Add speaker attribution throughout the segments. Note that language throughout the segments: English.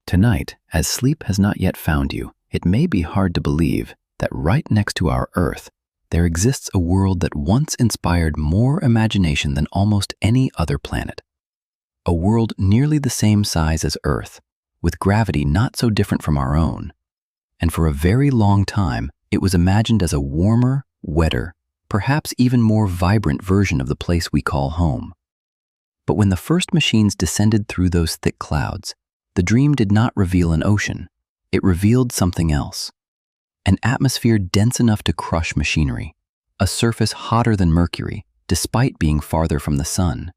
Speaker 1: Tonight, as sleep has not yet found you, it may be hard to believe that right next to our Earth, there exists a world that once inspired more imagination than almost any other planet. A world nearly the same size as Earth, with gravity not so different from our own. And for a very long time, it was imagined as a warmer, wetter, perhaps even more vibrant version of the place we call home. But when the first machines descended through those thick clouds, the dream did not reveal an ocean. It revealed something else. An atmosphere dense enough to crush machinery. A surface hotter than Mercury, despite being farther from the sun.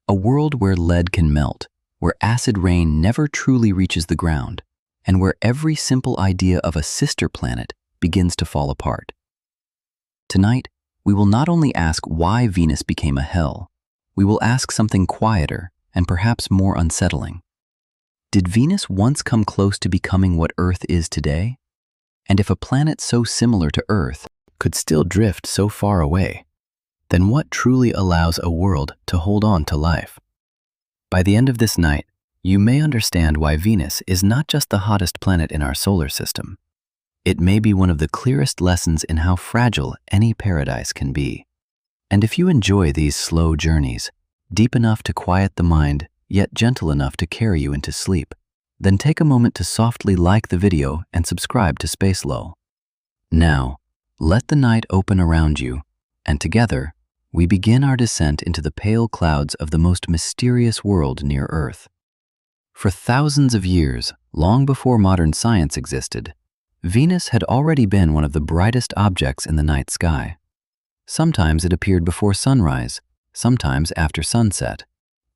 Speaker 1: A world where lead can melt, where acid rain never truly reaches the ground, and where every simple idea of a sister planet begins to fall apart. Tonight, we will not only ask why Venus became a hell, we will ask something quieter and perhaps more unsettling. Did Venus once come close to becoming what Earth is today? And if a planet so similar to Earth could still drift so far away, then what truly allows a world to hold on to life? By the end of this night, you may understand why Venus is not just the hottest planet in our solar system. It may be one of the clearest lessons in how fragile any paradise can be. And if you enjoy these slow journeys, deep enough to quiet the mind, yet gentle enough to carry you into sleep, then take a moment to softly like the video and subscribe to Space Lull. Now, let the night open around you, and together, we begin our descent into the pale clouds of the most mysterious world near Earth. For thousands of years, long before modern science existed, Venus had already been one of the brightest objects in the night sky. Sometimes it appeared before sunrise, sometimes after sunset,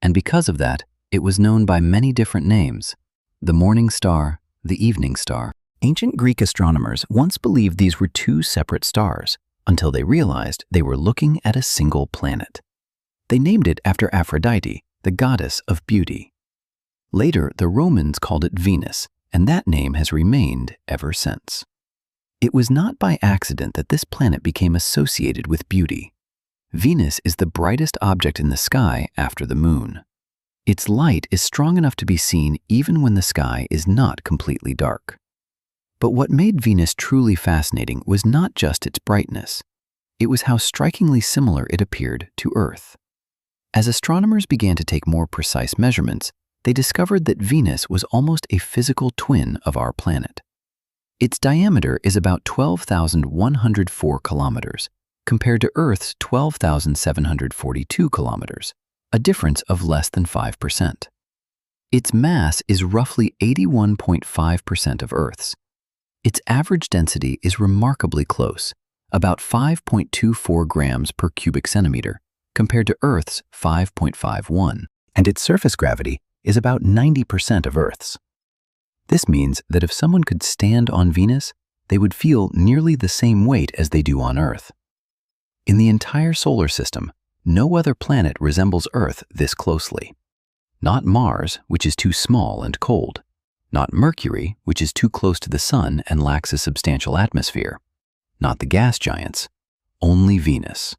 Speaker 1: and because of that, it was known by many different names: the morning star, the evening star. Ancient Greek astronomers once believed these were two separate stars, until they realized they were looking at a single planet. They named it after Aphrodite, the goddess of beauty. Later, the Romans called it Venus, and that name has remained ever since. It was not by accident that this planet became associated with beauty. Venus is the brightest object in the sky after the moon. Its light is strong enough to be seen even when the sky is not completely dark. But what made Venus truly fascinating was not just its brightness. It was how strikingly similar it appeared to Earth. As astronomers began to take more precise measurements, they discovered that Venus was almost a physical twin of our planet. Its diameter is about 12,104 kilometers, compared to Earth's 12,742 kilometers, a difference of less than 5%. Its mass is roughly 81.5% of Earth's. Its average density is remarkably close, about 5.24 grams per cubic centimeter, compared to Earth's 5.51, and its surface gravity is about 90% of Earth's. This means that if someone could stand on Venus, they would feel nearly the same weight as they do on Earth. In the entire solar system, no other planet resembles Earth this closely. Not Mars, which is too small and cold. Not Mercury, which is too close to the sun and lacks a substantial atmosphere. Not the gas giants. Only Venus.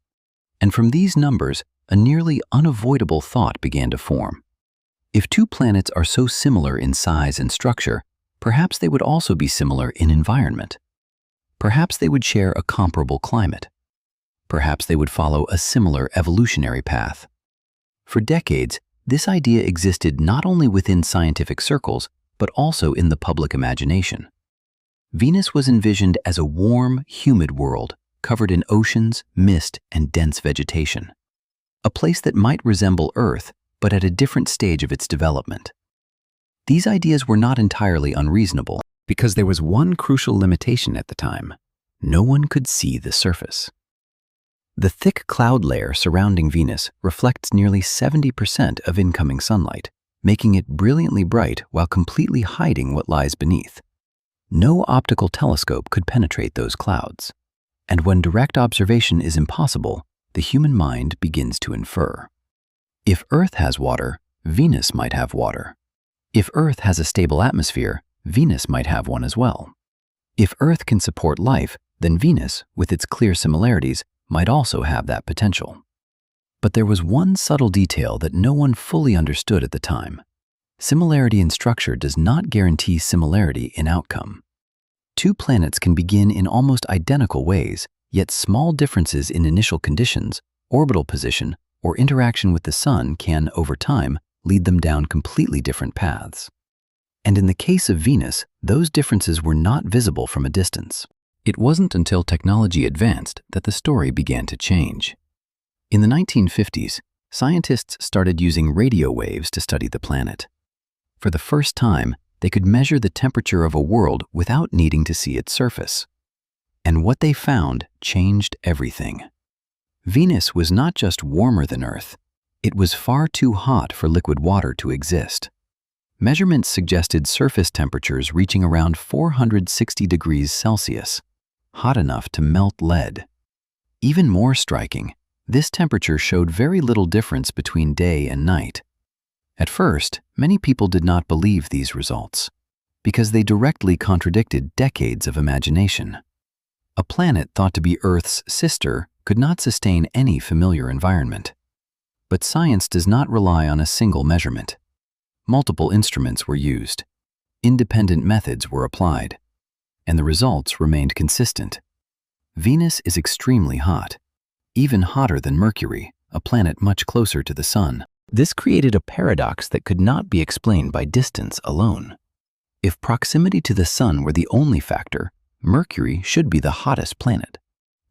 Speaker 1: And from these numbers, a nearly unavoidable thought began to form. If two planets are so similar in size and structure, perhaps they would also be similar in environment. Perhaps they would share a comparable climate. Perhaps they would follow a similar evolutionary path. For decades, this idea existed not only within scientific circles, but also in the public imagination. Venus was envisioned as a warm, humid world covered in oceans, mist, and dense vegetation. A place that might resemble Earth, but at a different stage of its development. These ideas were not entirely unreasonable, because there was one crucial limitation at the time: no one could see the surface. The thick cloud layer surrounding Venus reflects nearly 70% of incoming sunlight, making it brilliantly bright while completely hiding what lies beneath. No optical telescope could penetrate those clouds. And when direct observation is impossible, the human mind begins to infer. If Earth has water, Venus might have water. If Earth has a stable atmosphere, Venus might have one as well. If Earth can support life, then Venus, with its clear similarities, might also have that potential. But there was one subtle detail that no one fully understood at the time. Similarity in structure does not guarantee similarity in outcome. Two planets can begin in almost identical ways, yet small differences in initial conditions, orbital position, or interaction with the Sun can, over time, lead them down completely different paths. And in the case of Venus, those differences were not visible from a distance. It wasn't until technology advanced that the story began to change. In the 1950s, scientists started using radio waves to study the planet. For the first time, they could measure the temperature of a world without needing to see its surface. And what they found changed everything. Venus was not just warmer than Earth, it was far too hot for liquid water to exist. Measurements suggested surface temperatures reaching around 460 degrees Celsius, hot enough to melt lead. Even more striking, this temperature showed very little difference between day and night. At first, many people did not believe these results, because they directly contradicted decades of imagination. A planet thought to be Earth's sister could not sustain any familiar environment. But science does not rely on a single measurement. Multiple instruments were used, independent methods were applied, and the results remained consistent. Venus is extremely hot, even hotter than Mercury, a planet much closer to the Sun. This created a paradox that could not be explained by distance alone. If proximity to the Sun were the only factor, Mercury should be the hottest planet.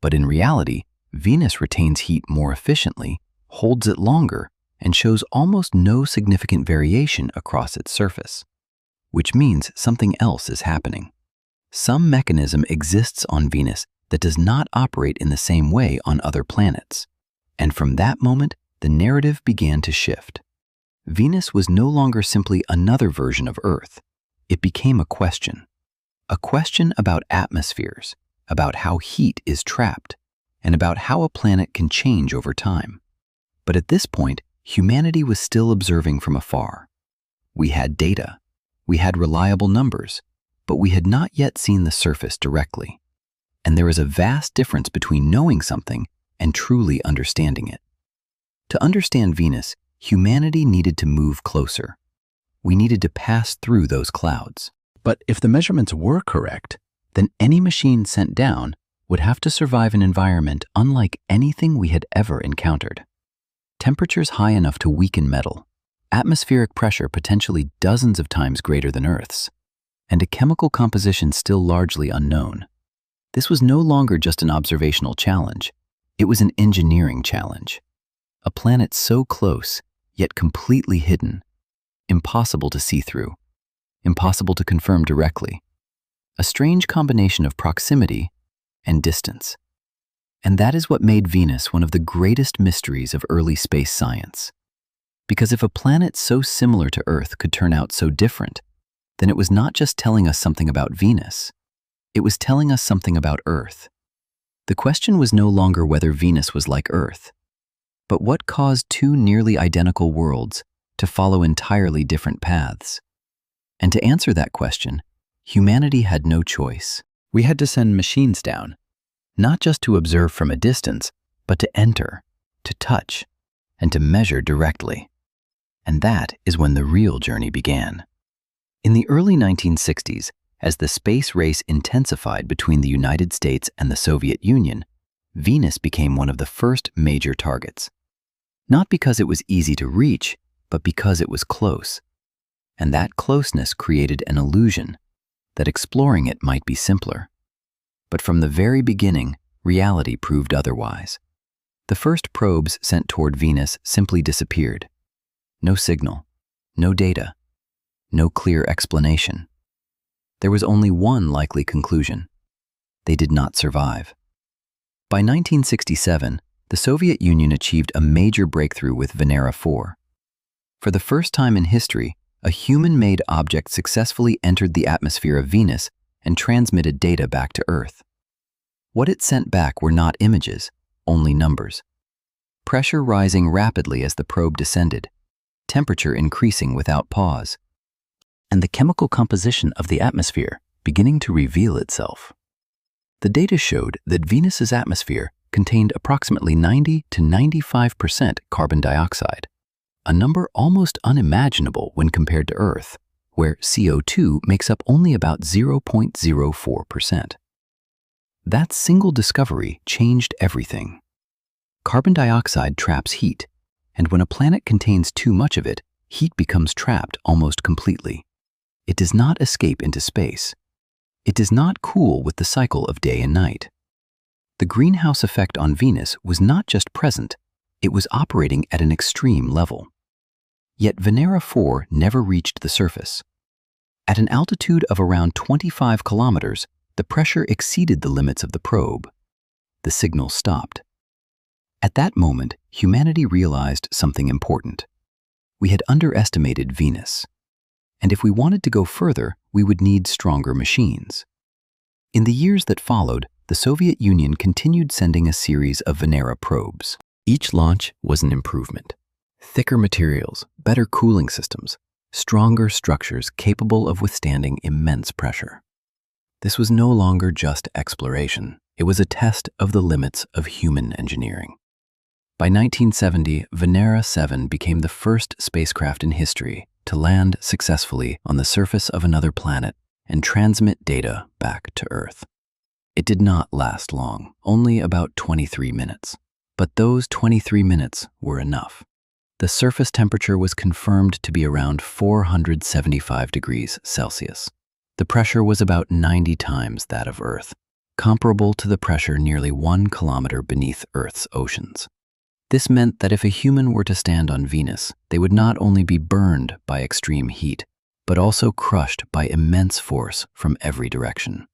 Speaker 1: But in reality, Venus retains heat more efficiently, holds it longer, and shows almost no significant variation across its surface. Which means something else is happening. Some mechanism exists on Venus that does not operate in the same way on other planets. And from that moment, the narrative began to shift. Venus was no longer simply another version of Earth. It became a question about atmospheres, about how heat is trapped, and about how a planet can change over time. But at this point, humanity was still observing from afar. We had data, we had reliable numbers, but we had not yet seen the surface directly. And there is a vast difference between knowing something and truly understanding it. To understand Venus, humanity needed to move closer. We needed to pass through those clouds. But if the measurements were correct, then any machine sent down would have to survive an environment unlike anything we had ever encountered. Temperatures high enough to weaken metal, atmospheric pressure potentially dozens of times greater than Earth's, and a chemical composition still largely unknown. This was no longer just an observational challenge, it was an engineering challenge. A planet so close, yet completely hidden, impossible to see through, impossible to confirm directly. A strange combination of proximity and distance. And that is what made Venus one of the greatest mysteries of early space science. Because if a planet so similar to Earth could turn out so different, then it was not just telling us something about Venus, it was telling us something about Earth. The question was no longer whether Venus was like Earth, but what caused two nearly identical worlds to follow entirely different paths. And to answer that question, humanity had no choice. We had to send machines down, not just to observe from a distance, but to enter, to touch, and to measure directly. And that is when the real journey began. In the early 1960s, as the space race intensified between the United States and the Soviet Union, Venus became one of the first major targets. Not because it was easy to reach, but because it was close. And that closeness created an illusion that exploring it might be simpler. But from the very beginning, reality proved otherwise. The first probes sent toward Venus simply disappeared. No signal, no data, no clear explanation. There was only one likely conclusion. They did not survive. By 1967, the Soviet Union achieved a major breakthrough with Venera 4. For the first time in history, a human-made object successfully entered the atmosphere of Venus and transmitted data back to Earth. What it sent back were not images, only numbers. Pressure rising rapidly as the probe descended, temperature increasing without pause, and the chemical composition of the atmosphere beginning to reveal itself. The data showed that Venus's atmosphere contained approximately 90 to 95% carbon dioxide, a number almost unimaginable when compared to Earth, where CO2 makes up only about 0.04%. That single discovery changed everything. Carbon dioxide traps heat, and when a planet contains too much of it, heat becomes trapped almost completely. It does not escape into space. It does not cool with the cycle of day and night. The greenhouse effect on Venus was not just present, it was operating at an extreme level. Yet Venera 4 never reached the surface. At an altitude of around 25 kilometers, the pressure exceeded the limits of the probe. The signal stopped. At that moment, humanity realized something important. We had underestimated Venus. And if we wanted to go further, we would need stronger machines. In the years that followed, the Soviet Union continued sending a series of Venera probes. Each launch was an improvement. Thicker materials, better cooling systems, stronger structures capable of withstanding immense pressure. This was no longer just exploration. It was a test of the limits of human engineering. By 1970, Venera 7 became the first spacecraft in history to land successfully on the surface of another planet and transmit data back to Earth. It did not last long, only about 23 minutes. But those 23 minutes were enough. The surface temperature was confirmed to be around 475 degrees Celsius. The pressure was about 90 times that of Earth, comparable to the pressure nearly 1 kilometer beneath Earth's oceans. This meant that if a human were to stand on Venus, they would not only be burned by extreme heat, but also crushed by immense force from every direction.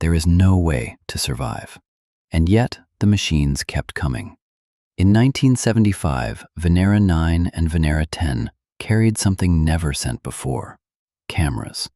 Speaker 1: There is no way to survive. And yet, the machines kept coming. In 1975, Venera 9 and Venera 10 carried something never sent before: cameras.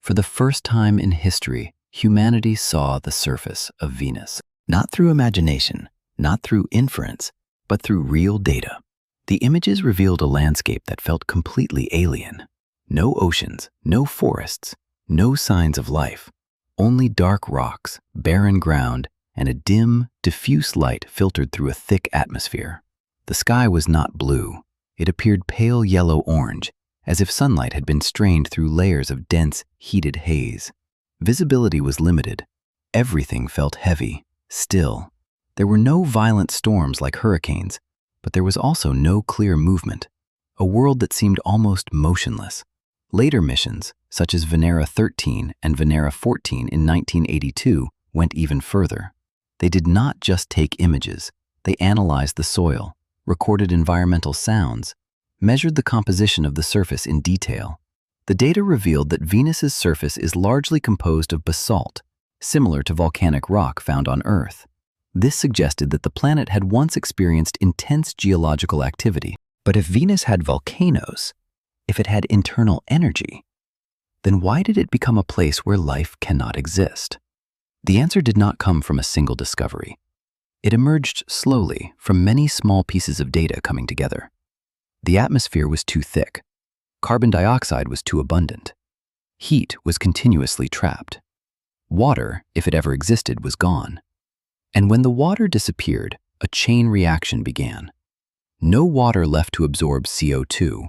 Speaker 1: For the first time in history, humanity saw the surface of Venus. Not through imagination, not through inference, but through real data. The images revealed a landscape that felt completely alien. No oceans, no forests, no signs of life. Only dark rocks, barren ground, and a dim, diffuse light filtered through a thick atmosphere. The sky was not blue. It appeared pale yellow-orange, as if sunlight had been strained through layers of dense, heated haze. Visibility was limited. Everything felt heavy, still. There were no violent storms like hurricanes, but there was also no clear movement, a world that seemed almost motionless. Later missions, such as Venera 13 and Venera 14 in 1982, went even further. They did not just take images. They analyzed the soil, recorded environmental sounds, measured the composition of the surface in detail. The data revealed that Venus's surface is largely composed of basalt, similar to volcanic rock found on Earth. This suggested that the planet had once experienced intense geological activity. But if Venus had volcanoes, if it had internal energy, then why did it become a place where life cannot exist? The answer did not come from a single discovery. It emerged slowly from many small pieces of data coming together. The atmosphere was too thick. Carbon dioxide was too abundant. Heat was continuously trapped. Water, if it ever existed, was gone. And when the water disappeared, a chain reaction began. No water left to absorb CO2.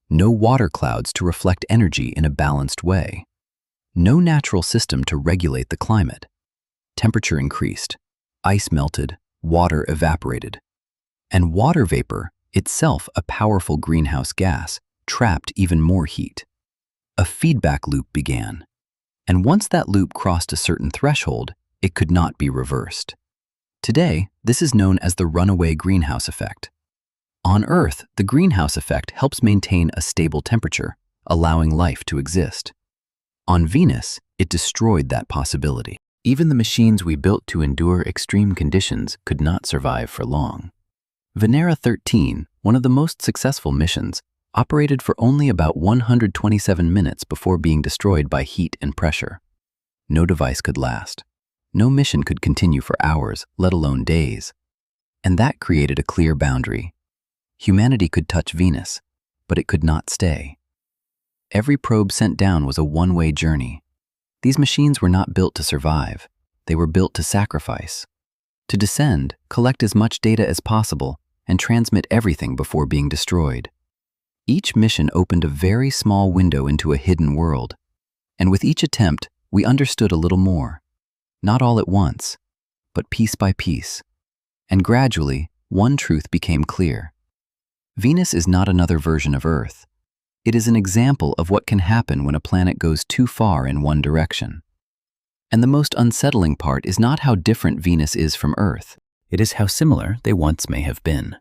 Speaker 1: No water clouds to reflect energy in a balanced way. No natural system to regulate the climate. Temperature increased, ice melted, water evaporated. And water vapor, itself a powerful greenhouse gas, trapped even more heat. A feedback loop began. And once that loop crossed a certain threshold, it could not be reversed. Today, this is known as the runaway greenhouse effect. On Earth, the greenhouse effect helps maintain a stable temperature, allowing life to exist. On Venus, it destroyed that possibility. Even the machines we built to endure extreme conditions could not survive for long. Venera 13, one of the most successful missions, operated for only about 127 minutes before being destroyed by heat and pressure. No device could last. No mission could continue for hours, let alone days. And that created a clear boundary. Humanity could touch Venus, but it could not stay. Every probe sent down was a one-way journey. These machines were not built to survive. They were built to sacrifice. To descend, collect as much data as possible, and transmit everything before being destroyed. Each mission opened a very small window into a hidden world, and with each attempt, we understood a little more. Not all at once, but piece by piece. And gradually, one truth became clear. Venus is not another version of Earth. It is an example of what can happen when a planet goes too far in one direction. And the most unsettling part is not how different Venus is from Earth. It is how similar they once may have been.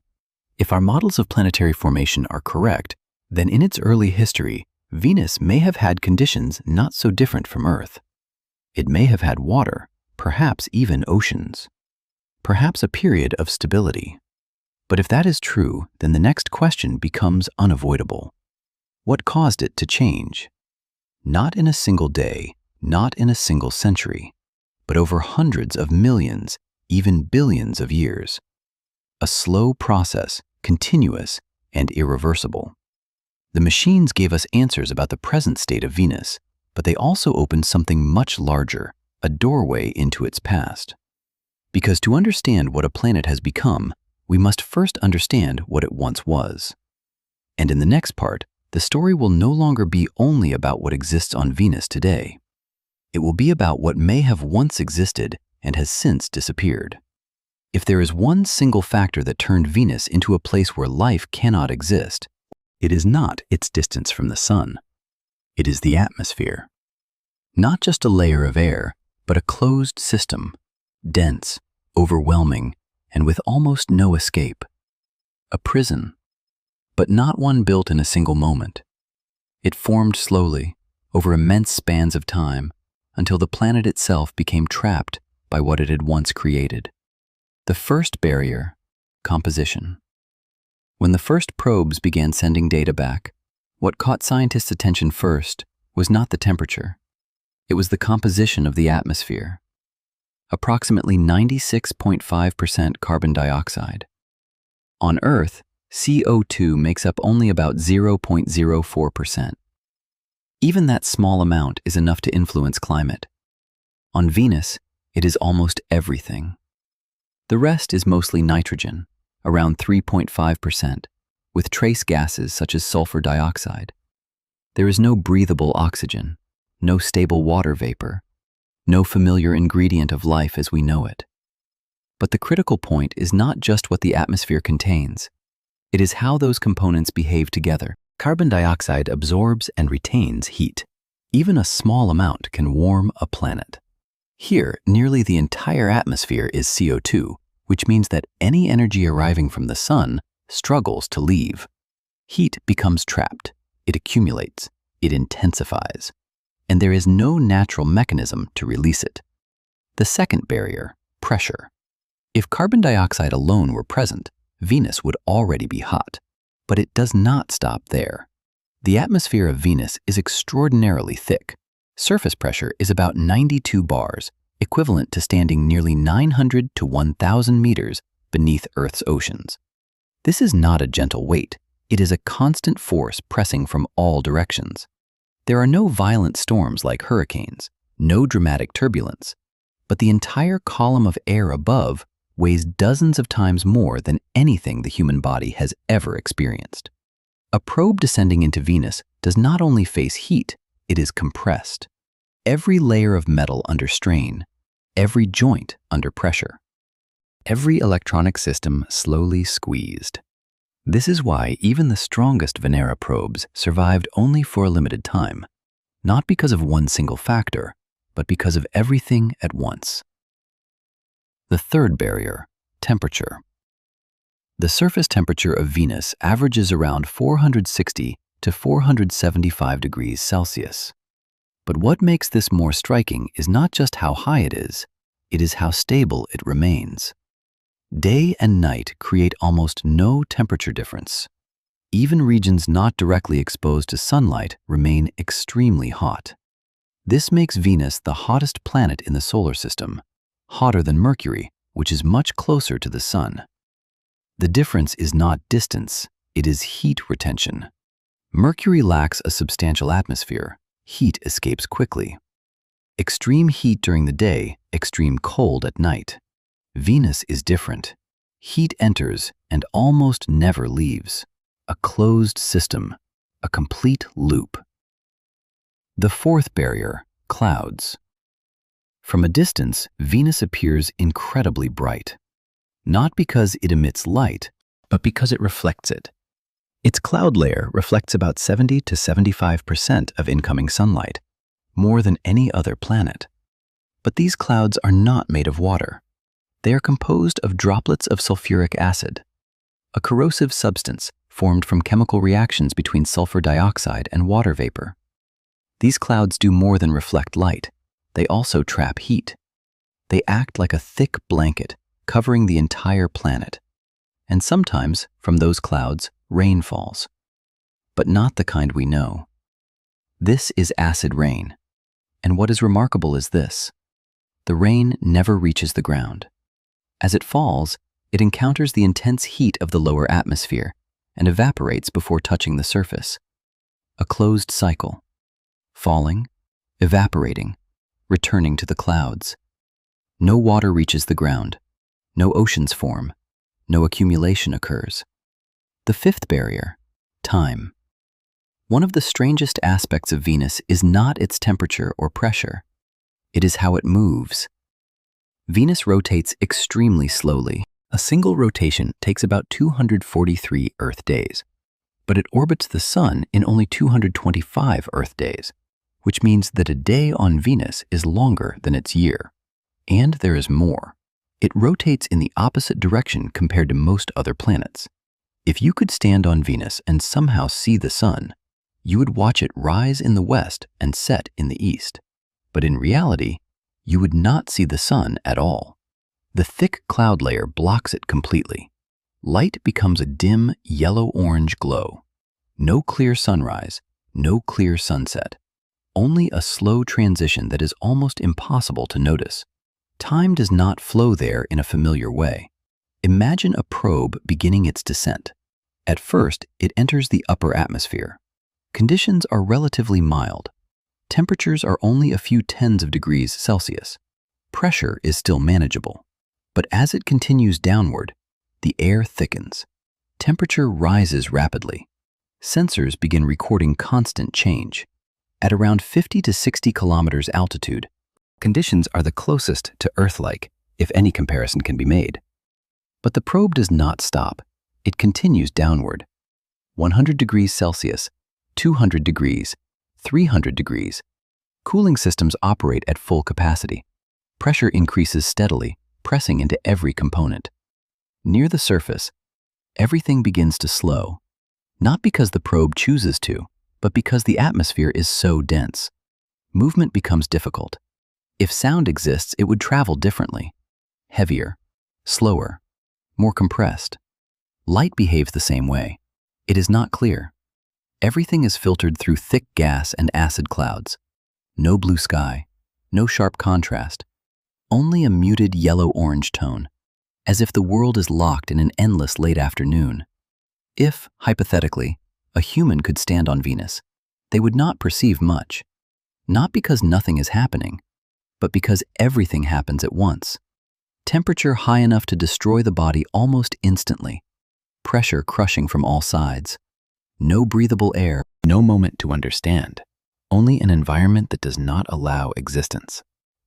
Speaker 1: If our models of planetary formation are correct, then in its early history, Venus may have had conditions not so different from Earth. It may have had water, perhaps even oceans. Perhaps a period of stability. But if that is true, then the next question becomes unavoidable. What caused it to change? Not in a single day, not in a single century, but over hundreds of millions, even billions of years. A slow process, continuous and irreversible. The machines gave us answers about the present state of Venus, but they also opened something much larger, a doorway into its past. Because to understand what a planet has become, we must first understand what it once was. And in the next part, the story will no longer be only about what exists on Venus today. It will be about what may have once existed and has since disappeared. If there is one single factor that turned Venus into a place where life cannot exist, it is not its distance from the sun. It is the atmosphere. Not just a layer of air, but a closed system, dense, overwhelming, and with almost no escape. A prison, but not one built in a single moment. It formed slowly, over immense spans of time, until the planet itself became trapped by what it had once created. The first barrier, composition. When the first probes began sending data back, what caught scientists' attention first was not the temperature. It was the composition of the atmosphere. Approximately 96.5% carbon dioxide. On Earth, CO2 makes up only about 0.04%. Even that small amount is enough to influence climate. On Venus, it is almost everything. The rest is mostly nitrogen, around 3.5%, with trace gases such as sulfur dioxide. There is no breathable oxygen, no stable water vapor, no familiar ingredient of life as we know it. But the critical point is not just what the atmosphere contains. It is how those components behave together. Carbon dioxide absorbs and retains heat. Even a small amount can warm a planet. Here, nearly the entire atmosphere is CO2, which means that any energy arriving from the sun struggles to leave. Heat becomes trapped, it accumulates, it intensifies, and there is no natural mechanism to release it. The second barrier, pressure. If carbon dioxide alone were present, Venus would already be hot. But it does not stop there. The atmosphere of Venus is extraordinarily thick. Surface pressure is about 92 bars, equivalent to standing nearly 900 to 1,000 meters beneath Earth's oceans. This is not a gentle weight. It is a constant force pressing from all directions. There are no violent storms like hurricanes, no dramatic turbulence, but the entire column of air above weighs dozens of times more than anything the human body has ever experienced. A probe descending into Venus does not only face heat, it is compressed. Every layer of metal under strain, every joint under pressure. Every electronic system slowly squeezed. This is why even the strongest Venera probes survived only for a limited time, not because of one single factor, but because of everything at once. The third barrier, temperature. The surface temperature of Venus averages around 460 to 475 degrees Celsius. But what makes this more striking is not just how high it is how stable it remains. Day and night create almost no temperature difference. Even regions not directly exposed to sunlight remain extremely hot. This makes Venus the hottest planet in the solar system, hotter than Mercury, which is much closer to the sun. The difference is not distance, it is heat retention. Mercury lacks a substantial atmosphere. Heat escapes quickly. Extreme heat during the day, extreme cold at night. Venus is different. Heat enters and almost never leaves. a closed system, a complete loop. The fourth barrier, clouds. From a distance, Venus appears incredibly bright, not because it emits light, but because it reflects it. Its cloud layer reflects about 70 to 75% of incoming sunlight, more than any other planet. But these clouds are not made of water. They are composed of droplets of sulfuric acid, a corrosive substance formed from chemical reactions between sulfur dioxide and water vapor. These clouds do more than reflect light. They also trap heat. They act like a thick blanket covering the entire planet. And sometimes, from those clouds, rain falls. But not the kind we know. This is acid rain. And what is remarkable is this: the rain never reaches the ground. As it falls, it encounters the intense heat of the lower atmosphere and evaporates before touching the surface. A closed cycle. Falling, evaporating, returning to the clouds. No water reaches the ground. No oceans form. No accumulation occurs. The fifth barrier, time. One of the strangest aspects of Venus is not its temperature or pressure. It is how it moves. Venus rotates extremely slowly. A single rotation takes about 243 Earth days, but it orbits the Sun in only 225 Earth days, which means that a day on Venus is longer than its year. And there is more. It rotates in the opposite direction compared to most other planets. If you could stand on Venus and somehow see the Sun, you would watch it rise in the west and set in the east. But in reality, you would not see the Sun at all. The thick cloud layer blocks it completely. Light becomes a dim yellow-orange glow. No clear sunrise, no clear sunset. Only a slow transition that is almost impossible to notice. Time does not flow there in a familiar way. Imagine a probe beginning its descent. At first, it enters the upper atmosphere. Conditions are relatively mild. Temperatures are only a few tens of degrees Celsius. Pressure is still manageable. But as it continues downward, the air thickens. Temperature rises rapidly. Sensors begin recording constant change. At around 50 to 60 kilometers altitude, conditions are the closest to Earth-like, if any comparison can be made. But the probe does not stop. It continues downward. 100 degrees Celsius, 200 degrees, 300 degrees. Cooling systems operate at full capacity. Pressure increases steadily, pressing into every component. Near the surface, everything begins to slow, not because the probe chooses to, but because the atmosphere is so dense. Movement becomes difficult. If sound exists, it would travel differently. Heavier, slower, more compressed. Light behaves the same way. It is not clear. Everything is filtered through thick gas and acid clouds. No blue sky, no sharp contrast. Only a muted yellow-orange tone, as if the world is locked in an endless late afternoon. If, hypothetically, a human could stand on Venus, they would not perceive much. Not because nothing is happening, but because everything happens at once. Temperature high enough to destroy the body almost instantly. Pressure crushing from all sides. No breathable air, no moment to understand. Only an environment that does not allow existence.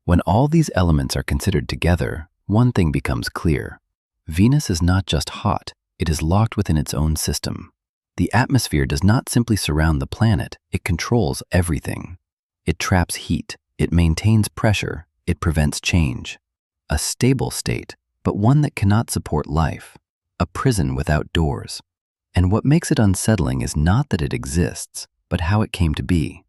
Speaker 1: When all these elements are considered together, one thing becomes clear. Venus is not just hot, it is locked within its own system. The atmosphere does not simply surround the planet, it controls everything. It traps heat, it maintains pressure, it prevents change. A stable state, but one that cannot support life. A prison without doors. And what makes it unsettling is not that it exists, but how it came to be.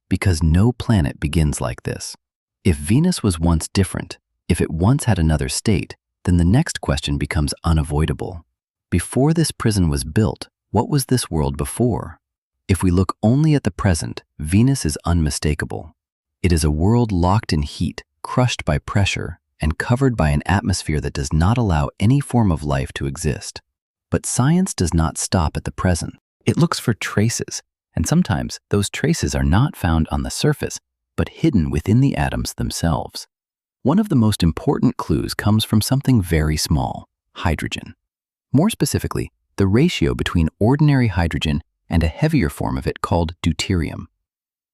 Speaker 1: Because no planet begins like this. If Venus was once different, if it once had another state, then the next question becomes unavoidable. Before this prison was built, what was this world before? If we look only at the present, Venus is unmistakable. It is a world locked in heat, crushed by pressure, and covered by an atmosphere that does not allow any form of life to exist. But science does not stop at the present. It looks for traces, and sometimes those traces are not found on the surface, but hidden within the atoms themselves. One of the most important clues comes from something very small: hydrogen. More specifically, the ratio between ordinary hydrogen and a heavier form of it called deuterium.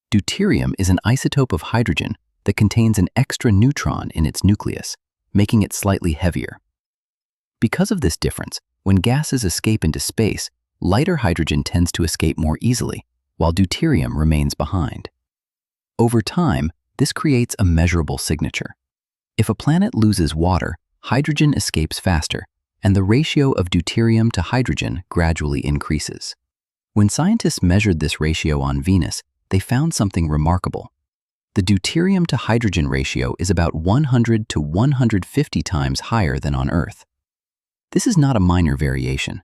Speaker 1: Deuterium is an isotope of hydrogen that contains an extra neutron in its nucleus, making it slightly heavier. Because of this difference, when gases escape into space, lighter hydrogen tends to escape more easily, while deuterium remains behind. Over time, this creates a measurable signature. If a planet loses water, hydrogen escapes faster, and the ratio of deuterium to hydrogen gradually increases. When scientists measured this ratio on Venus, they found something remarkable. The deuterium to hydrogen ratio is about 100 to 150 times higher than on Earth. This is not a minor variation.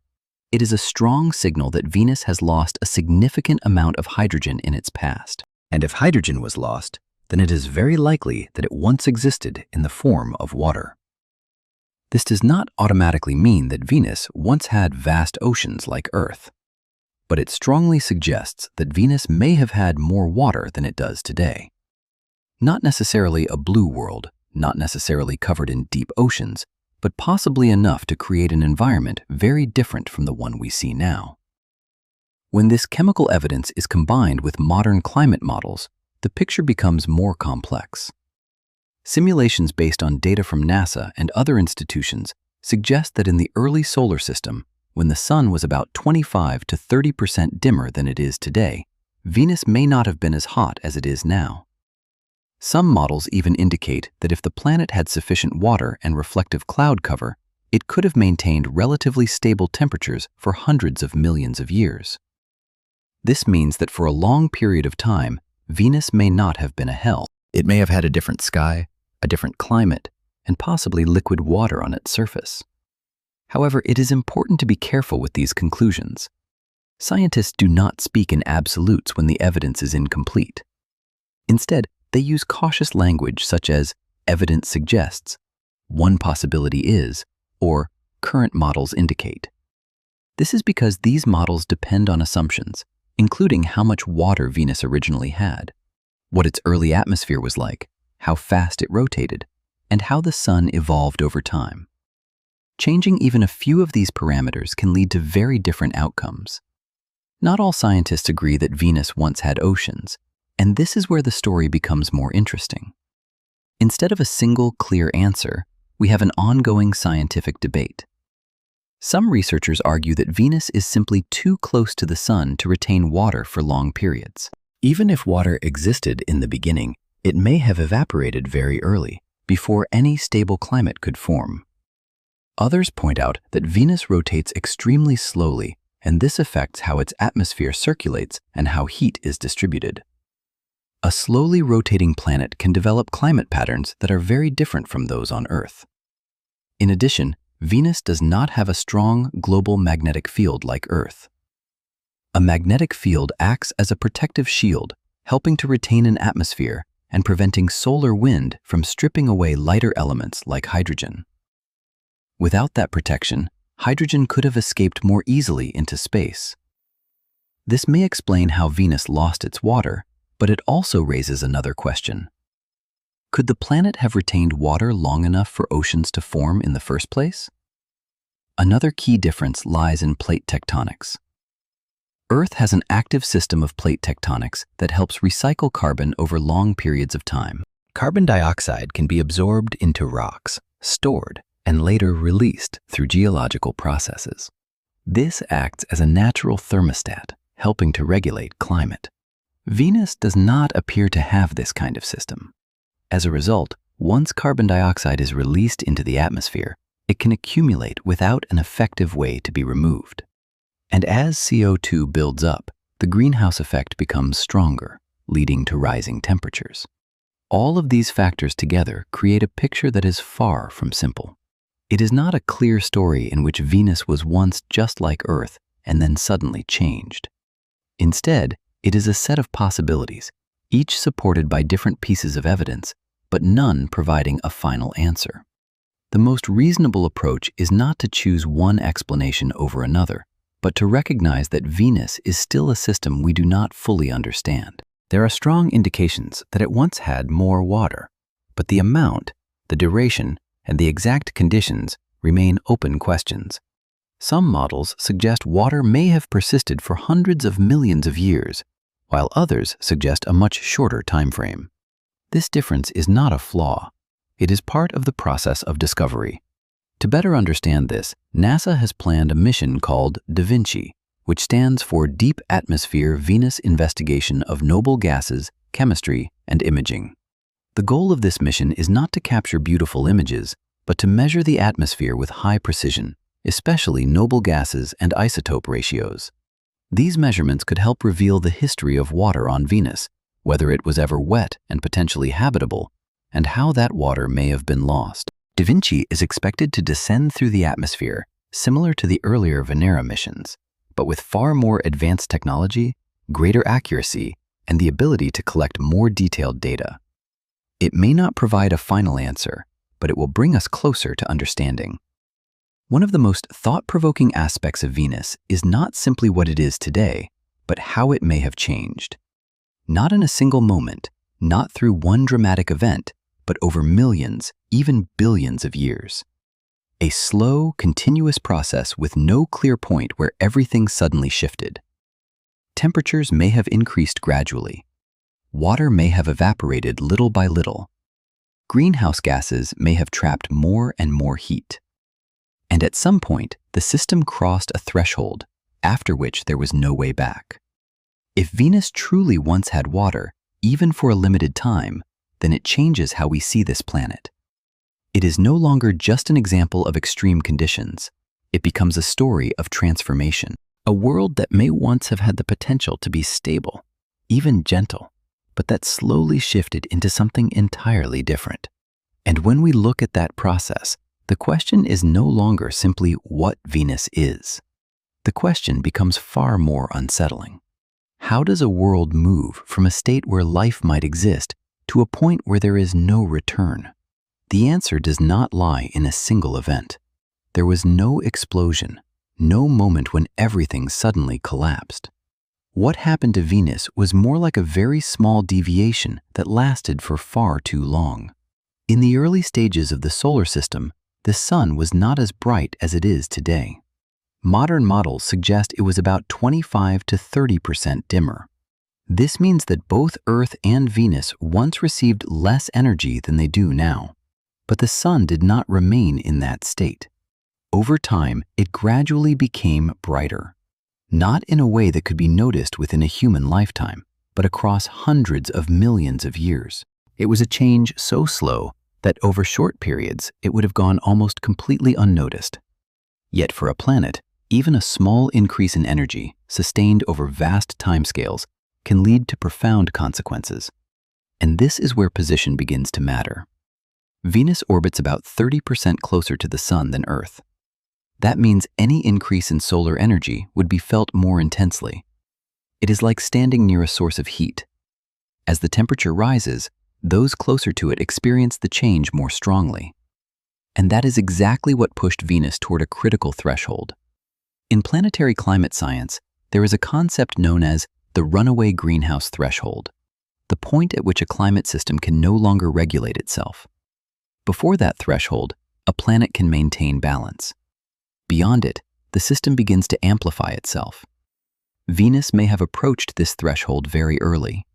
Speaker 1: It is a strong signal that Venus has lost a significant amount of hydrogen in its past.
Speaker 2: And if hydrogen was lost, then it is very likely that it once existed in the form of water.
Speaker 1: This does not automatically mean that Venus once had vast oceans like Earth, but it strongly suggests that Venus may have had more water than it does today. Not necessarily a blue world, not necessarily covered in deep oceans, but possibly enough to create an environment very different from the one we see now. When this chemical evidence is combined with modern climate models, the picture becomes more complex. Simulations based on data from NASA and other institutions suggest that in the early solar system, when the sun was about 25 to 30% dimmer than it is today, Venus may not have been as hot as it is now. Some models even indicate that if the planet had sufficient water and reflective cloud cover, it could have maintained relatively stable temperatures for hundreds of millions of years. This means that for a long period of time, Venus may not have been a hell.
Speaker 2: It may have had a different sky,
Speaker 1: A different climate, and possibly liquid water on its surface. However, it is important to be careful with these conclusions. Scientists do not speak in absolutes when the evidence is incomplete. Instead, they use cautious language such as evidence suggests, one possibility is, or current models indicate. This is because these models depend on assumptions, including how much water Venus originally had, what its early atmosphere was like, how fast it rotated, and how the sun evolved over time. Changing even a few of these parameters can lead to very different outcomes. Not all scientists agree that Venus once had oceans, and this is where the story becomes more interesting. Instead of a single clear answer, we have an ongoing scientific debate. Some researchers argue that Venus is simply too close to the sun to retain water for long periods. Even if water existed in the beginning, it may have evaporated very early, before any stable climate could form. Others point out that Venus rotates extremely slowly, and this affects how its atmosphere circulates and how heat is distributed. A slowly rotating planet can develop climate patterns that are very different from those on Earth. In addition, Venus does not have a strong global magnetic field like Earth. A magnetic field acts as a protective shield, helping to retain an atmosphere and preventing solar wind from stripping away lighter elements like hydrogen. Without that protection, hydrogen could have escaped more easily into space. This may explain how Venus lost its water, but it also raises another question. Could the planet have retained water long enough for oceans to form in the first place? Another key difference lies in plate tectonics. Earth has an active system of plate tectonics that helps recycle carbon over long periods of time. Carbon dioxide can be absorbed into rocks, stored, and later released through geological processes. This acts as a natural thermostat, helping to regulate climate. Venus does not appear to have this kind of system. As a result, once carbon dioxide is released into the atmosphere, it can accumulate without an effective way to be removed. And as CO2 builds up, the greenhouse effect becomes stronger, leading to rising temperatures. All of these factors together create a picture that is far from simple. It is not a clear story in which Venus was once just like Earth and then suddenly changed. Instead, it is a set of possibilities, each supported by different pieces of evidence, but none providing a final answer. The most reasonable approach is not to choose one explanation over another, but to recognize that Venus is still a system we do not fully understand. There are strong indications that it once had more water, but the amount, the duration, and the exact conditions remain open questions. Some models suggest water may have persisted for hundreds of millions of years, while others suggest a much shorter time frame. This difference is not a flaw. It is part of the process of discovery. To better understand this, NASA has planned a mission called Da Vinci, which stands for Deep Atmosphere Venus Investigation of Noble Gases, Chemistry, and Imaging. The goal of this mission is not to capture beautiful images, but to measure the atmosphere with high precision, especially noble gases and isotope ratios. These measurements could help reveal the history of water on Venus, whether it was ever wet and potentially habitable, and how that water may have been lost. Da Vinci is expected to descend through the atmosphere, similar to the earlier Venera missions, but with far more advanced technology, greater accuracy, and the ability to collect more detailed data. It may not provide a final answer, but it will bring us closer to understanding. One of the most thought-provoking aspects of Venus is not simply what it is today, but how it may have changed. Not in a single moment, not through one dramatic event, but over millions, even billions of years. A slow, continuous process with no clear point where everything suddenly shifted. Temperatures may have increased gradually. Water may have evaporated little by little. Greenhouse gases may have trapped more and more heat. And at some point, the system crossed a threshold, after which there was no way back. If Venus truly once had water, even for a limited time, then it changes how we see this planet. It is no longer just an example of extreme conditions. It becomes a story of transformation. A world that may once have had the potential to be stable, even gentle, but that slowly shifted into something entirely different. And when we look at that process, the question is no longer simply what Venus is. The question becomes far more unsettling. How does a world move from a state where life might exist to a point where there is no return? The answer does not lie in a single event. There was no explosion, no moment when everything suddenly collapsed. What happened to Venus was more like a very small deviation that lasted for far too long. In the early stages of the solar system, the sun was not as bright as it is today. Modern models suggest it was about 25 to 30% dimmer. This means that both Earth and Venus once received less energy than they do now. But the sun did not remain in that state. Over time, it gradually became brighter. Not in a way that could be noticed within a human lifetime, but across hundreds of millions of years. It was a change so slow that over short periods, it would have gone almost completely unnoticed. Yet for a planet, even a small increase in energy, sustained over vast timescales, can lead to profound consequences. And this is where position begins to matter. Venus orbits about 30% closer to the sun than Earth. That means any increase in solar energy would be felt more intensely. It is like standing near a source of heat. As the temperature rises, those closer to it experience the change more strongly. And that is exactly what pushed Venus toward a critical threshold. In planetary climate science, there is a concept known as the runaway greenhouse threshold, the point at which a climate system can no longer regulate itself. Before that threshold, a planet can maintain balance. Beyond it, the system begins to amplify itself. Venus may have approached this threshold very early.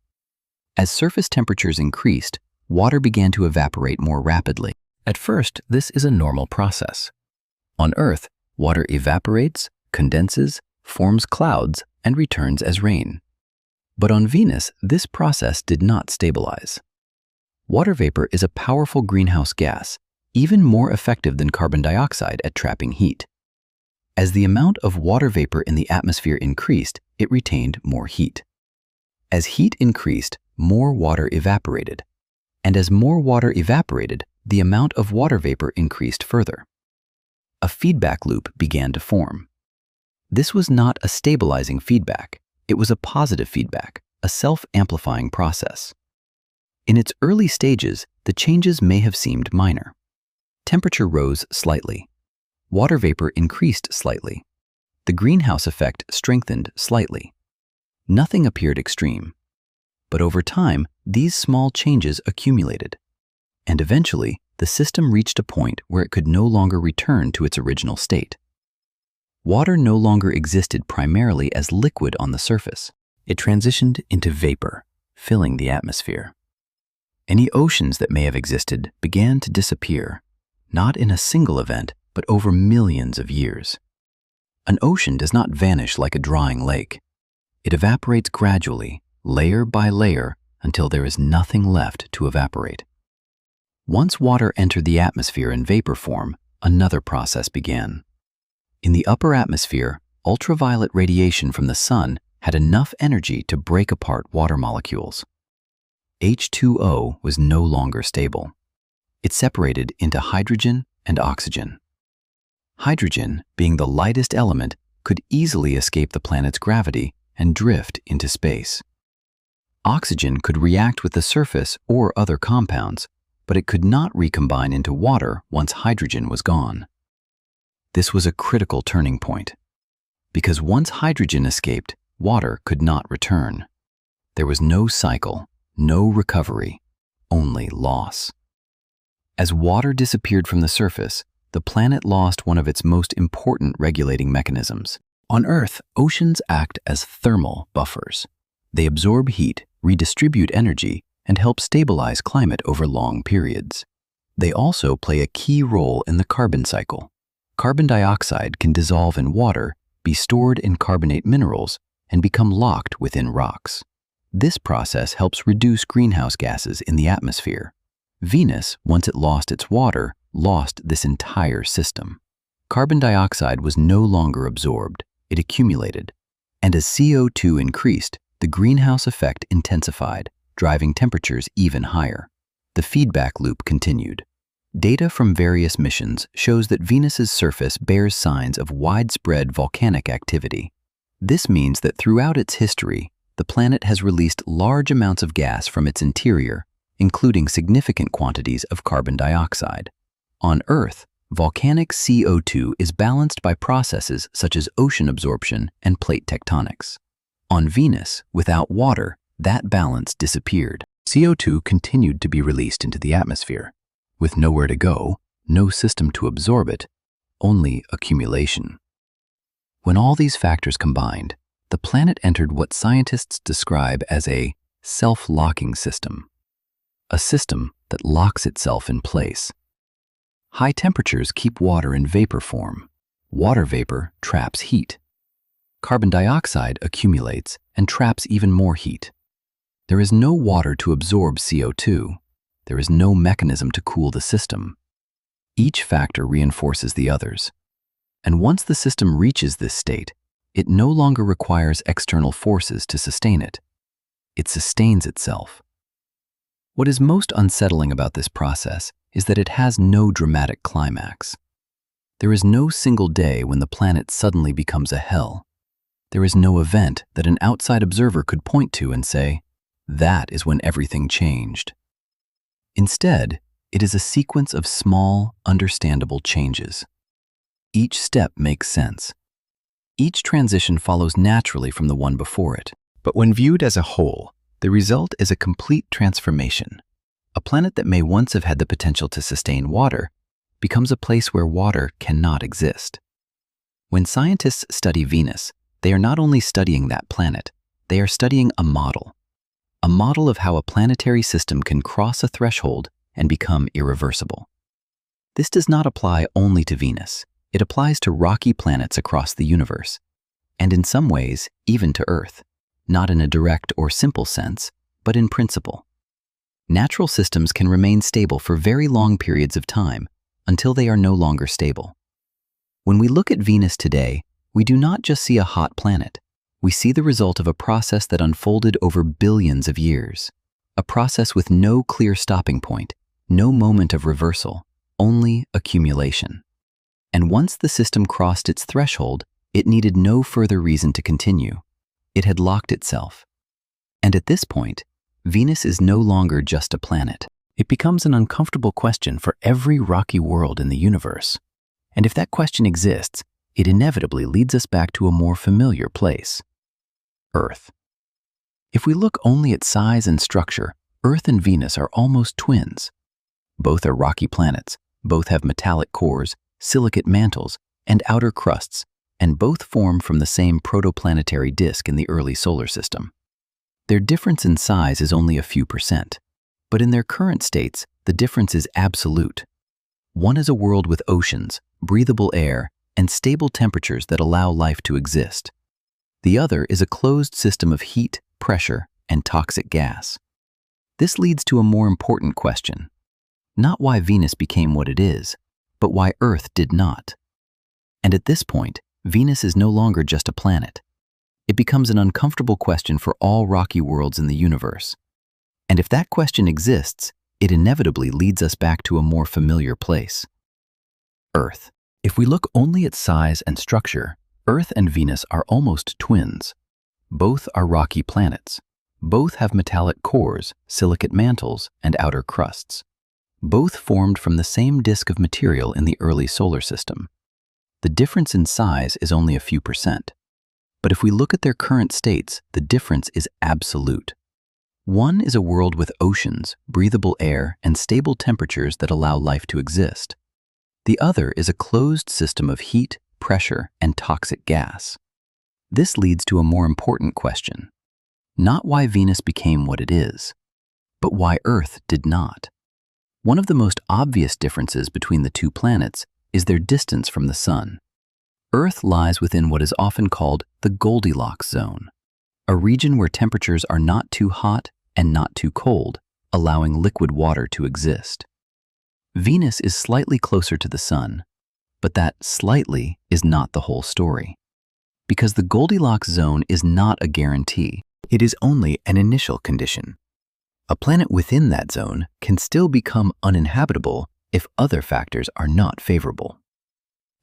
Speaker 1: As surface temperatures increased, water began to evaporate more rapidly. At first, this is a normal process. On Earth, water evaporates, condenses, forms clouds, and returns as rain. But on Venus, this process did not stabilize. Water vapor is a powerful greenhouse gas, even more effective than carbon dioxide at trapping heat. As the amount of water vapor in the atmosphere increased, it retained more heat. As heat increased, more water evaporated. And as more water evaporated, the amount of water vapor increased further. A feedback loop began to form. This was not a stabilizing feedback. It was a positive feedback, a self-amplifying process. In its early stages, the changes may have seemed minor. Temperature rose slightly. Water vapor increased slightly. The greenhouse effect strengthened slightly. Nothing appeared extreme. But over time, these small changes accumulated. And eventually, the system reached a point where it could no longer return to its original state. water no longer existed primarily as liquid on the surface. It transitioned into vapor, filling the atmosphere. Any oceans that may have existed began to disappear, not in a single event, but over millions of years. An ocean does not vanish like a drying lake. It evaporates gradually, layer by layer, until there is nothing left to evaporate. Once water entered the atmosphere in vapor form, another process began. In the upper atmosphere, ultraviolet radiation from the sun had enough energy to break apart water molecules. H2O was no longer stable. It separated into hydrogen and oxygen. Hydrogen, being the lightest element, could easily escape the planet's gravity and drift into space. Oxygen could react with the surface or other compounds, but it could not recombine into water once hydrogen was gone. This was a critical turning point, because once hydrogen escaped, water could not return. There was no cycle, no recovery, only loss. As water disappeared from the surface, the planet lost one of its most important regulating mechanisms. On Earth, oceans act as thermal buffers. They absorb heat, redistribute energy, and help stabilize climate over long periods. They also play a key role in the carbon cycle. Carbon dioxide can dissolve in water, be stored in carbonate minerals, and become locked within rocks. This process helps reduce greenhouse gases in the atmosphere. Venus, once it lost its water, lost this entire system. Carbon dioxide was no longer absorbed, it accumulated. And as CO2 increased, the greenhouse effect intensified, driving temperatures even higher. The feedback loop continued. Data from various missions shows that Venus's surface bears signs of widespread volcanic activity. This means that throughout its history, the planet has released large amounts of gas from its interior, including significant quantities of carbon dioxide. On Earth, volcanic CO2 is balanced by processes such as ocean absorption and plate tectonics. On Venus, without water, that balance disappeared. CO2 continued to be released into the atmosphere. With nowhere to go, no system to absorb it, only accumulation. When all these factors combined, the planet entered what scientists describe as a self-locking system. A system that locks itself in place. High temperatures keep water in vapor form. Water vapor traps heat. Carbon dioxide accumulates and traps even more heat. There is no water to absorb CO2. There is no mechanism to cool the system. Each factor reinforces the others. And once the system reaches this state, it no longer requires external forces to sustain it. It sustains itself. What is most unsettling about this process is that it has no dramatic climax. There is no single day when the planet suddenly becomes a hell. There is no event that an outside observer could point to and say, that is when everything changed. Instead, it is a sequence of small, understandable changes. Each step makes sense. Each transition follows naturally from the one before it. But when viewed as a whole, the result is a complete transformation. A planet that may once have had the potential to sustain water becomes a place where water cannot exist. When scientists study Venus, they are not only studying that planet, they are studying a model of how a planetary system can cross a threshold and become irreversible. This does not apply only to Venus. It applies to rocky planets across the universe, and in some ways, even to Earth, not in a direct or simple sense, but in principle. Natural systems can remain stable for very long periods of time until they are no longer stable. When we look at Venus today, we do not just see a hot planet. We see the result of a process that unfolded over billions of years, a process with no clear stopping point, no moment of reversal, only accumulation. And once the system crossed its threshold, it needed no further reason to continue. It had locked itself. And at this point, Venus is no longer just a planet. It becomes an uncomfortable question for every rocky world in the universe. And if that question exists, it inevitably leads us back to a more familiar place: Earth. If we look only at size and structure, Earth and Venus are almost twins. Both are rocky planets, both have metallic cores, silicate mantles, and outer crusts, and both form from the same protoplanetary disk in the early solar system. Their difference in size is only a few percent, but in their current states, the difference is absolute. One is a world with oceans, breathable air, and stable temperatures that allow life to exist. The other is a closed system of heat, pressure, and toxic gas. This leads to a more important question. Not why Venus became what it is, but why Earth did not. And at this point, Venus is no longer just a planet. It becomes an uncomfortable question for all rocky worlds in the universe. And if that question exists, it inevitably leads us back to a more familiar place. Earth. If we look only at size and structure, Earth and Venus are almost twins. Both are rocky planets. Both have metallic cores, silicate mantles, and outer crusts. Both formed from the same disk of material in the early solar system. The difference in size is only a few percent. But if we look at their current states, the difference is absolute. One is a world with oceans, breathable air, and stable temperatures that allow life to exist. The other is a closed system of heat, pressure, and toxic gas. This leads to a more important question. Not why Venus became what it is, but why Earth did not. One of the most obvious differences between the two planets is their distance from the Sun. Earth lies within what is often called the Goldilocks zone, a region where temperatures are not too hot and not too cold, allowing liquid water to exist. Venus is slightly closer to the Sun, but that slightly is not the whole story. Because the Goldilocks zone is not a guarantee, it is only an initial condition. A planet within that zone can still become uninhabitable if other factors are not favorable.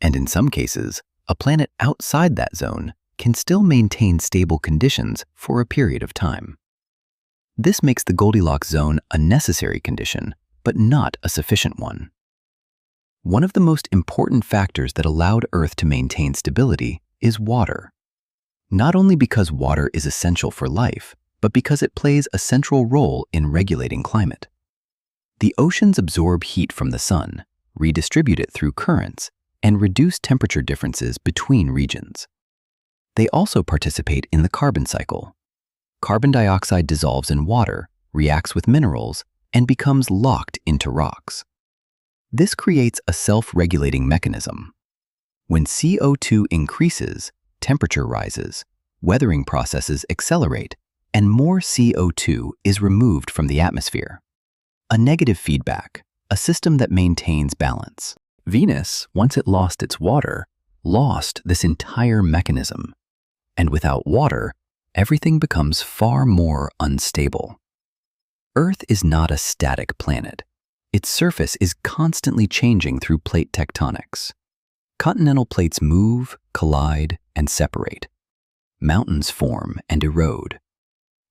Speaker 1: And in some cases, a planet outside that zone can still maintain stable conditions for a period of time. This makes the Goldilocks zone a necessary condition, but not a sufficient one. One of the most important factors that allowed Earth to maintain stability is water. Not only because water is essential for life, but because it plays a central role in regulating climate. The oceans absorb heat from the sun, redistribute it through currents, and reduce temperature differences between regions. They also participate in the carbon cycle. Carbon dioxide dissolves in water, reacts with minerals, and becomes locked into rocks. This creates a self-regulating mechanism. When CO2 increases, temperature rises, weathering processes accelerate, and more CO2 is removed from the atmosphere. A negative feedback, a system that maintains balance. Venus, once it lost its water, lost this entire mechanism. And without water, everything becomes far more unstable. Earth is not a static planet. Its surface is constantly changing through plate tectonics. Continental plates move, collide, and separate. Mountains form and erode.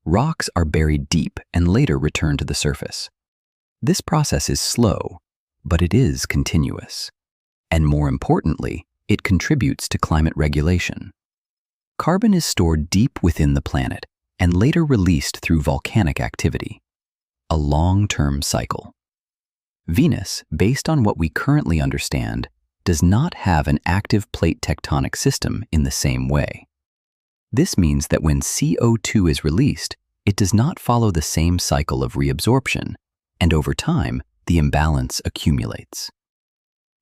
Speaker 1: Rocks are buried deep and later return to the surface. This process is slow, but it is continuous. And more importantly, it contributes to climate regulation. Carbon is stored deep within the planet and later released through volcanic activity. A long-term cycle. Venus, based on what we currently understand, does not have an active plate tectonic system in the same way. This means that when CO2 is released, it does not follow the same cycle of reabsorption, and over time, the imbalance accumulates.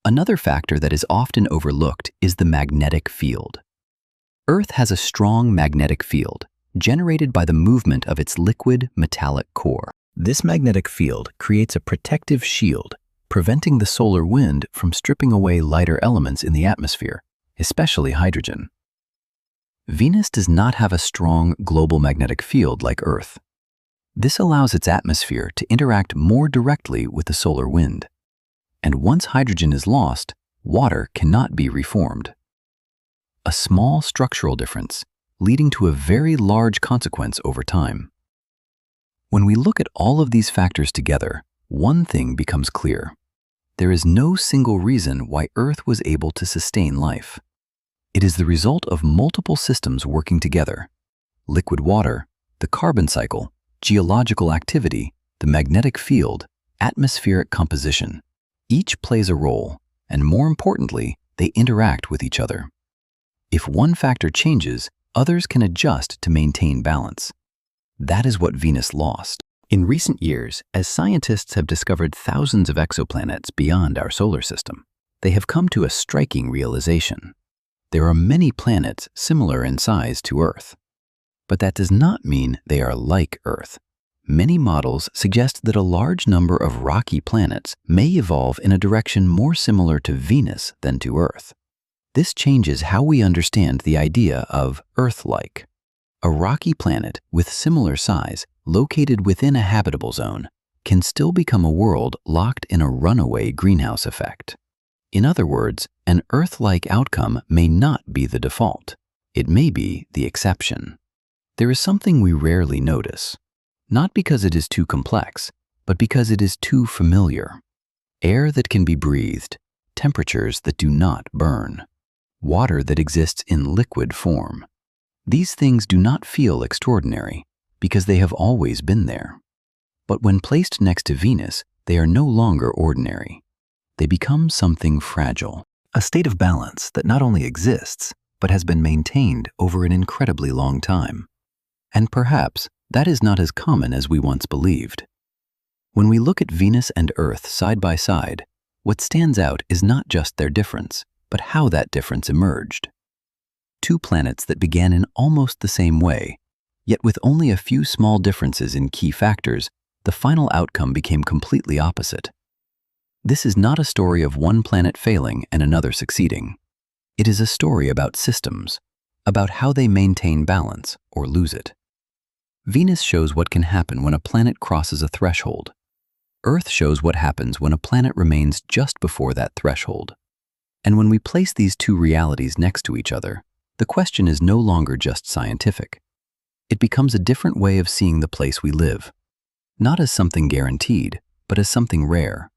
Speaker 1: Another factor that is often overlooked is the magnetic field. Earth has a strong magnetic field, generated by the movement of its liquid metallic core. This magnetic field creates a protective shield, preventing the solar wind from stripping away lighter elements in the atmosphere, especially hydrogen. Venus does not have a strong global magnetic field like Earth. This allows its atmosphere to interact more directly with the solar wind. And once hydrogen is lost, water cannot be reformed. A small structural difference, leading to a very large consequence over time. When we look at all of these factors together, one thing becomes clear. There is no single reason why Earth was able to sustain life. It is the result of multiple systems working together: liquid water, the carbon cycle, geological activity, the magnetic field, atmospheric composition. Each plays a role, and more importantly, they interact with each other. If one factor changes, others can adjust to maintain balance. That is what Venus lost. In recent years, as scientists have discovered thousands of exoplanets beyond our solar system, they have come to a striking realization. There are many planets similar in size to Earth. But that does not mean they are like Earth. Many models suggest that a large number of rocky planets may evolve in a direction more similar to Venus than to Earth. This changes how we understand the idea of Earth-like. A rocky planet with similar size, located within a habitable zone, can still become a world locked in a runaway greenhouse effect. In other words, an Earth-like outcome may not be the default. It may be the exception. There is something we rarely notice, not because it is too complex, but because it is too familiar. Air that can be breathed, temperatures that do not burn, water that exists in liquid form. These things do not feel extraordinary because they have always been there. But when placed next to Venus, they are no longer ordinary. They become something fragile, a state of balance that not only exists, but has been maintained over an incredibly long time. And perhaps that is not as common as we once believed. When we look at Venus and Earth side by side, what stands out is not just their difference, but how that difference emerged. Two planets that began in almost the same way, yet with only a few small differences in key factors, the final outcome became completely opposite. This is not a story of one planet failing and another succeeding. It is a story about systems, about how they maintain balance or lose it. Venus shows what can happen when a planet crosses a threshold. Earth shows what happens when a planet remains just before that threshold. And when we place these two realities next to each other, the question is no longer just scientific. It becomes a different way of seeing the place we live, not as something guaranteed, but as something rare.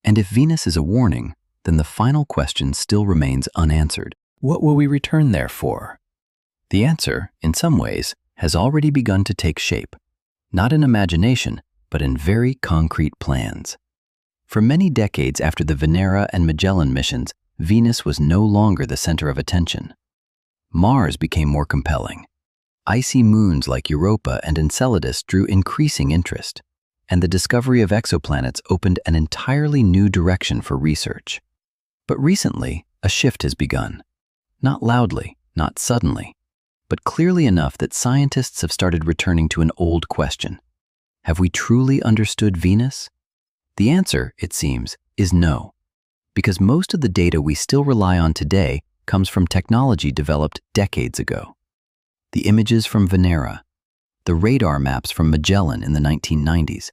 Speaker 1: And if Venus is a warning, then the final question still remains unanswered. What will we return there for? The answer, in some ways, has already begun to take shape, not in imagination, but in very concrete plans. For many decades after the Venera and Magellan missions, Venus was no longer the center of attention. Mars became more compelling. Icy moons like Europa and Enceladus drew increasing interest, and the discovery of exoplanets opened an entirely new direction for research. But recently, a shift has begun. Not loudly, not suddenly, but clearly enough that scientists have started returning to an old question. Have we truly understood Venus? The answer, it seems, is no, because most of the data we still rely on today comes from technology developed decades ago. The images from Venera, the radar maps from Magellan in the 1990s,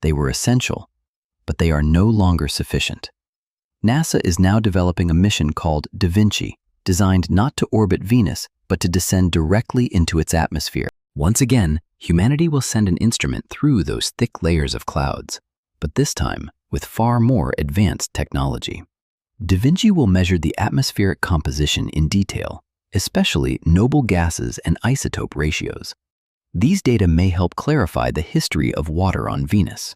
Speaker 1: they were essential, but they are no longer sufficient. NASA is now developing a mission called Da Vinci, designed not to orbit Venus, but to descend directly into its atmosphere. Once again, humanity will send an instrument through those thick layers of clouds, but this time with far more advanced technology. Da Vinci will measure the atmospheric composition in detail, especially noble gases and isotope ratios. These data may help clarify the history of water on Venus,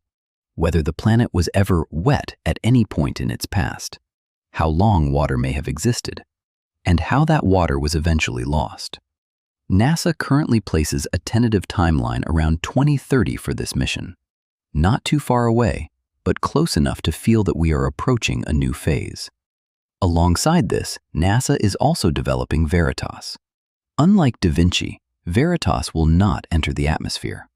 Speaker 1: whether the planet was ever wet at any point in its past, how long water may have existed, and how that water was eventually lost. NASA currently places a tentative timeline around 2030 for this mission. Not too far away, but close enough to feel that we are approaching a new phase. Alongside this, NASA is also developing Veritas. Unlike Da Vinci, Veritas will not enter the atmosphere.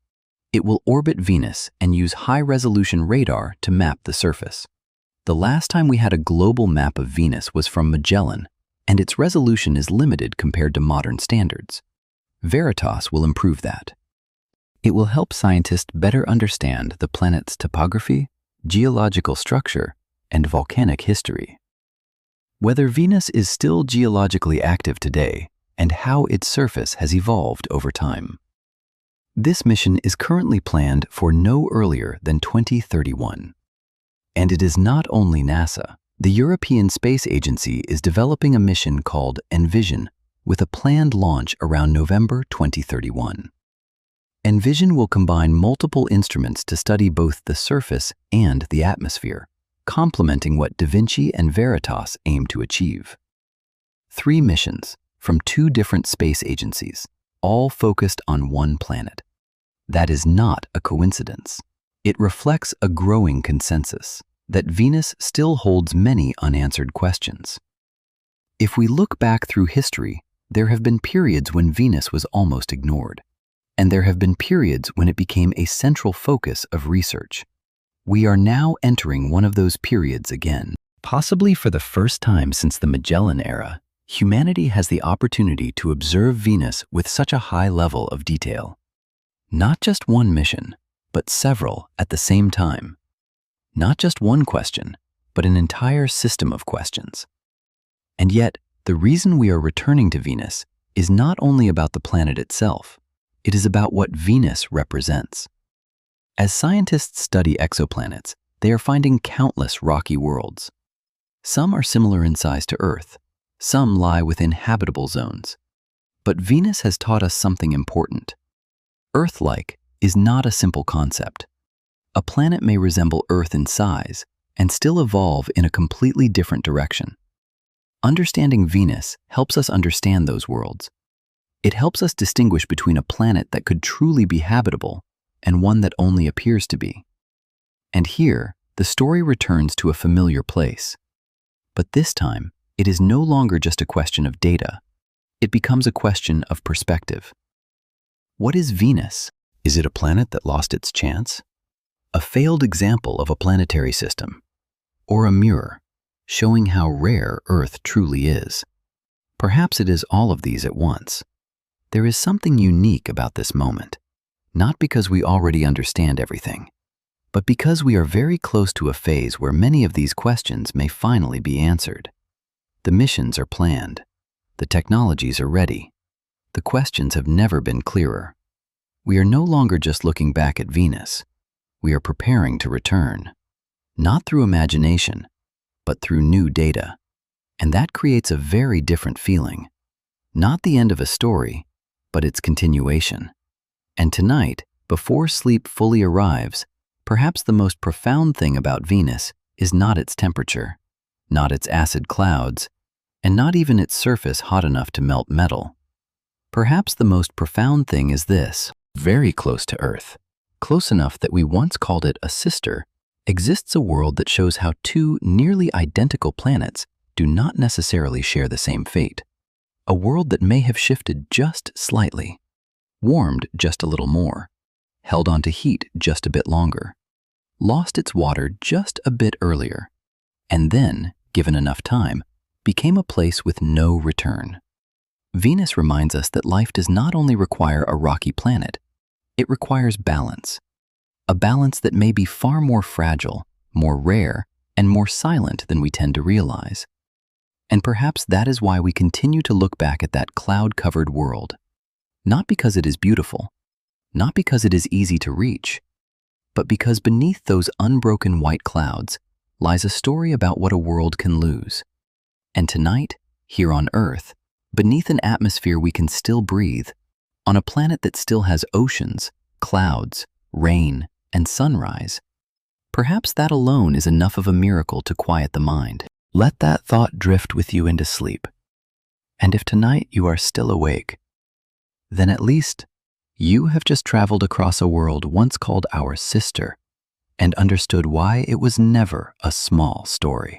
Speaker 1: It will orbit Venus and use high-resolution radar to map the surface. The last time we had a global map of Venus was from Magellan, and its resolution is limited compared to modern standards. Veritas will improve that. It will help scientists better understand the planet's topography, geological structure, and volcanic history. Whether Venus is still geologically active today, and how its surface has evolved over time. This mission is currently planned for no earlier than 2031. And it is not only NASA. The European Space Agency is developing a mission called Envision, with a planned launch around November 2031. Envision will combine multiple instruments to study both the surface and the atmosphere, complementing what Da Vinci and Veritas aim to achieve. 3 missions, from 2 different space agencies, all focused on one planet. That is not a coincidence. It reflects a growing consensus that Venus still holds many unanswered questions. If we look back through history, there have been periods when Venus was almost ignored, and there have been periods when it became a central focus of research. We are now entering one of those periods again. Possibly for the first time since the Magellan era, humanity has the opportunity to observe Venus with such a high level of detail. Not just one mission, but several at the same time. Not just one question, but an entire system of questions. And yet, the reason we are returning to Venus is not only about the planet itself, it is about what Venus represents. As scientists study exoplanets, they are finding countless rocky worlds. Some are similar in size to Earth, some lie within habitable zones. But Venus has taught us something important. Earth-like is not a simple concept. A planet may resemble Earth in size and still evolve in a completely different direction. Understanding Venus helps us understand those worlds. It helps us distinguish between a planet that could truly be habitable and one that only appears to be. And here, the story returns to a familiar place. But this time, it is no longer just a question of data. It becomes a question of perspective. What is Venus? Is it a planet that lost its chance? A failed example of a planetary system? Or a mirror, showing how rare Earth truly is? Perhaps it is all of these at once. There is something unique about this moment, not because we already understand everything, but because we are very close to a phase where many of these questions may finally be answered. The missions are planned. The technologies are ready. The questions have never been clearer. We are no longer just looking back at Venus. We are preparing to return, not through imagination, but through new data. And that creates a very different feeling. Not the end of a story, but its continuation. And tonight, before sleep fully arrives, perhaps the most profound thing about Venus is not its temperature, not its acid clouds, and not even its surface hot enough to melt metal. Perhaps the most profound thing is this: very close to Earth, close enough that we once called it a sister, exists a world that shows how 2 nearly identical planets do not necessarily share the same fate. A world that may have shifted just slightly, warmed just a little more, held on to heat just a bit longer, lost its water just a bit earlier, and then, given enough time, became a place with no return. Venus reminds us that life does not only require a rocky planet, it requires balance. A balance that may be far more fragile, more rare, and more silent than we tend to realize. And perhaps that is why we continue to look back at that cloud-covered world. Not because it is beautiful, not because it is easy to reach, but because beneath those unbroken white clouds lies a story about what a world can lose. And tonight, here on Earth, beneath an atmosphere we can still breathe, on a planet that still has oceans, clouds, rain, and sunrise, perhaps that alone is enough of a miracle to quiet the mind. Let that thought drift with you into sleep. And if tonight you are still awake, then at least you have just traveled across a world once called our sister and understood why it was never a small story.